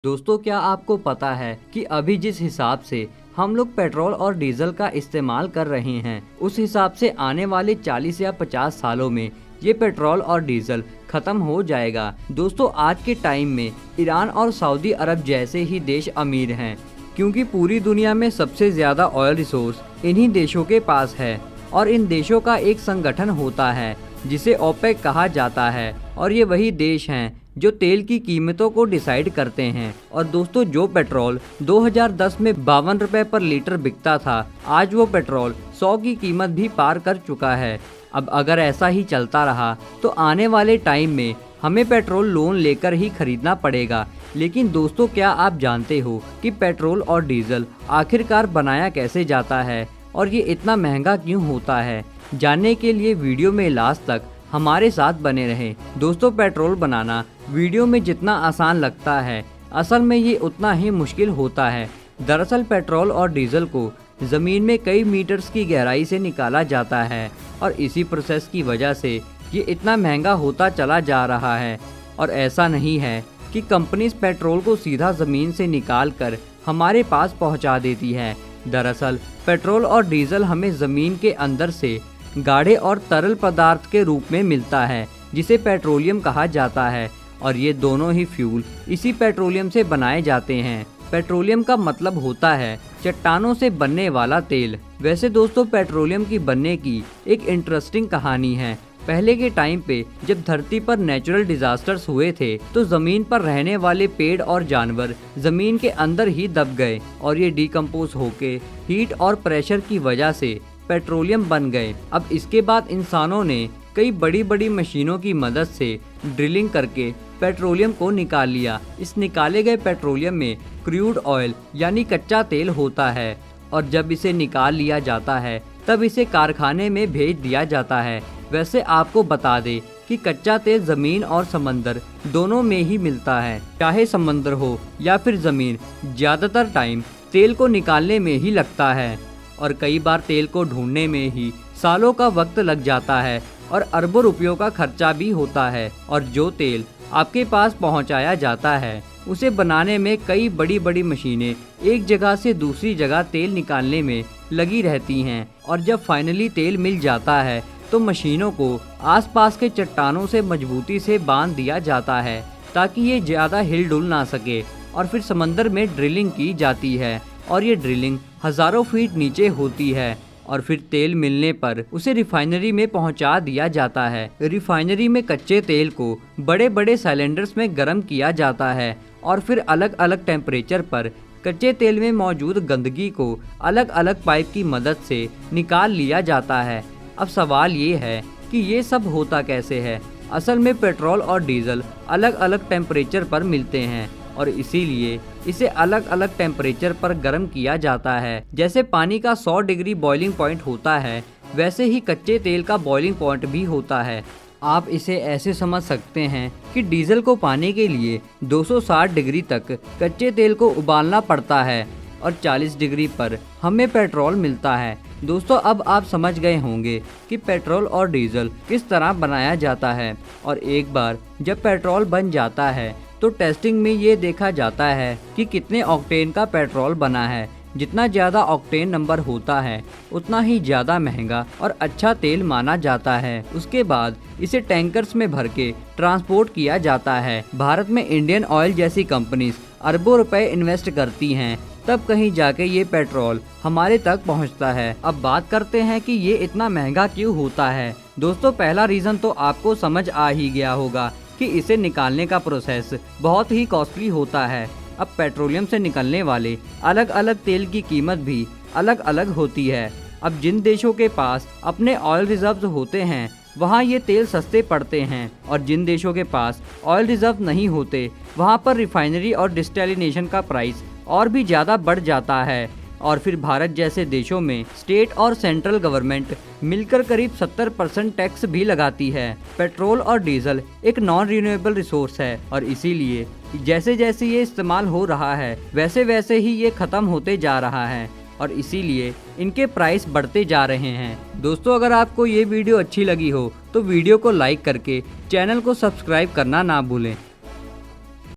दोस्तों, क्या आपको पता है कि अभी जिस हिसाब से हम लोग पेट्रोल और डीजल का इस्तेमाल कर रहे हैं, उस हिसाब से आने वाले 40 या 50 सालों में ये पेट्रोल और डीजल खत्म हो जाएगा। दोस्तों, आज के टाइम में ईरान और सऊदी अरब जैसे ही देश अमीर हैं, क्योंकि पूरी दुनिया में सबसे ज्यादा ऑयल रिसोर्स इन्हीं देशों के पास है। और इन देशों का एक संगठन होता है जिसे ओपेक कहा जाता है, और ये वही देश हैं जो तेल की कीमतों को डिसाइड करते हैं। और दोस्तों, जो पेट्रोल 2010 में 52 रुपए पर लीटर बिकता था, आज वो पेट्रोल 100 की कीमत भी पार कर चुका है। अब अगर ऐसा ही चलता रहा तो आने वाले टाइम में हमें पेट्रोल लोन लेकर ही खरीदना पड़ेगा। लेकिन दोस्तों, क्या आप जानते हो कि पेट्रोल और डीजल आखिरकार बनाया कैसे जाता है और ये इतना महंगा क्यों होता है? जानने के लिए वीडियो में लास्ट तक हमारे साथ बने रहें। दोस्तों, पेट्रोल बनाना वीडियो में जितना आसान लगता है, असल में ये उतना ही मुश्किल होता है। दरअसल पेट्रोल और डीजल को ज़मीन में कई मीटर्स की गहराई से निकाला जाता है, और इसी प्रोसेस की वजह से ये इतना महंगा होता चला जा रहा है। और ऐसा नहीं है कि कंपनीज पेट्रोल को सीधा ज़मीन से निकाल कर हमारे पास पहुंचा देती है। दरअसल पेट्रोल और डीजल हमें ज़मीन के अंदर से गाढ़े और तरल पदार्थ के रूप में मिलता है, जिसे पेट्रोलियम कहा जाता है। और ये दोनों ही फ्यूल इसी पेट्रोलियम से बनाए जाते हैं। पेट्रोलियम का मतलब होता है चट्टानों से बनने वाला तेल। वैसे दोस्तों, पेट्रोलियम की बनने की एक इंटरेस्टिंग कहानी है। पहले के टाइम पे जब धरती पर नेचुरल डिजास्टर्स हुए थे, तो जमीन पर रहने वाले पेड़ और जानवर जमीन के अंदर ही दब गए, और ये डिकम्पोज होके हीट और प्रेशर की वजह से पेट्रोलियम बन गए। अब इसके बाद इंसानों ने कई बड़ी बड़ी मशीनों की मदद से ड्रिलिंग करके पेट्रोलियम को निकाल लिया। इस निकाले गए पेट्रोलियम में क्रूड ऑयल यानी कच्चा तेल होता है, और जब इसे निकाल लिया जाता है तब इसे कारखाने में भेज दिया जाता है। वैसे आपको बता दें कि कच्चा तेल जमीन और समंदर दोनों में ही मिलता है, चाहे समंदर हो या फिर जमीन। ज़्यादातर टाइम तेल को निकालने में ही लगता है, और कई बार तेल को ढूंढने में ही सालों का वक्त लग जाता है, और अरबों रुपयों का खर्चा भी होता है। और जो तेल आपके पास पहुंचाया जाता है, उसे बनाने में कई बड़ी बड़ी मशीनें एक जगह से दूसरी जगह तेल निकालने में लगी रहती हैं। और जब फाइनली तेल मिल जाता है तो मशीनों को आसपास के चट्टानों से मजबूती से बांध दिया जाता है, ताकि ये ज़्यादा हिल डुल ना सके। और फिर समंदर में ड्रिलिंग की जाती है, और ये ड्रिलिंग हज़ारों फीट नीचे होती है। और फिर तेल मिलने पर उसे रिफाइनरी में पहुंचा दिया जाता है। रिफाइनरी में कच्चे तेल को बड़े बड़े सिलेंडर्स में गर्म किया जाता है, और फिर अलग अलग टेम्परेचर पर कच्चे तेल में मौजूद गंदगी को अलग अलग पाइप की मदद से निकाल लिया जाता है। अब सवाल ये है कि ये सब होता कैसे है? असल में पेट्रोल और डीजल अलग अलग टेम्परेचर पर मिलते हैं, और इसीलिए इसे अलग अलग टेम्परेचर पर गर्म किया जाता है। जैसे पानी का 100 डिग्री बॉइलिंग पॉइंट होता है, वैसे ही कच्चे तेल का बॉइलिंग पॉइंट भी होता है। आप इसे ऐसे समझ सकते हैं कि डीजल को पाने के लिए 260 डिग्री तक कच्चे तेल को उबालना पड़ता है, और 40 डिग्री पर हमें पेट्रोल मिलता है। दोस्तों, अब आप समझ गए होंगे कि पेट्रोल और डीजल किस तरह बनाया जाता है। और एक बार जब पेट्रोल बन जाता है तो टेस्टिंग में ये देखा जाता है कि कितने ऑक्टेन का पेट्रोल बना है। जितना ज़्यादा ऑक्टेन नंबर होता है, उतना ही ज़्यादा महंगा और अच्छा तेल माना जाता है। उसके बाद इसे टैंकर्स में भर के ट्रांसपोर्ट किया जाता है। भारत में इंडियन ऑयल जैसी कंपनीज अरबों रुपए इन्वेस्ट करती हैं, तब कहीं जाके ये पेट्रोल हमारे तक पहुंचता है। अब बात करते हैं कि ये इतना महंगा क्यों होता है। दोस्तों, पहला रीज़न तो आपको समझ आ ही गया होगा कि इसे निकालने का प्रोसेस बहुत ही कॉस्टली होता है। अब पेट्रोलियम से निकलने वाले अलग अलग तेल की कीमत भी अलग अलग होती है। अब जिन देशों के पास अपने ऑयल रिजर्व्स होते हैं, वहाँ ये तेल सस्ते पड़ते हैं, और जिन देशों के पास ऑयल रिजर्व नहीं होते, वहाँ पर रिफाइनरी और डिस्टिलेशन का प्राइस और भी ज़्यादा बढ़ जाता है। और फिर भारत जैसे देशों में स्टेट और सेंट्रल गवर्नमेंट मिलकर करीब 70% टैक्स भी लगाती है। पेट्रोल और डीजल एक नॉन रिन्यूएबल रिसोर्स है, और इसीलिए जैसे जैसे ये इस्तेमाल हो रहा है, वैसे वैसे ही ये ख़त्म होते जा रहा है, और इसीलिए इनके प्राइस बढ़ते जा रहे हैं। दोस्तों, अगर आपको ये वीडियो अच्छी लगी हो तो वीडियो को लाइक करके चैनल को सब्सक्राइब करना ना भूलें।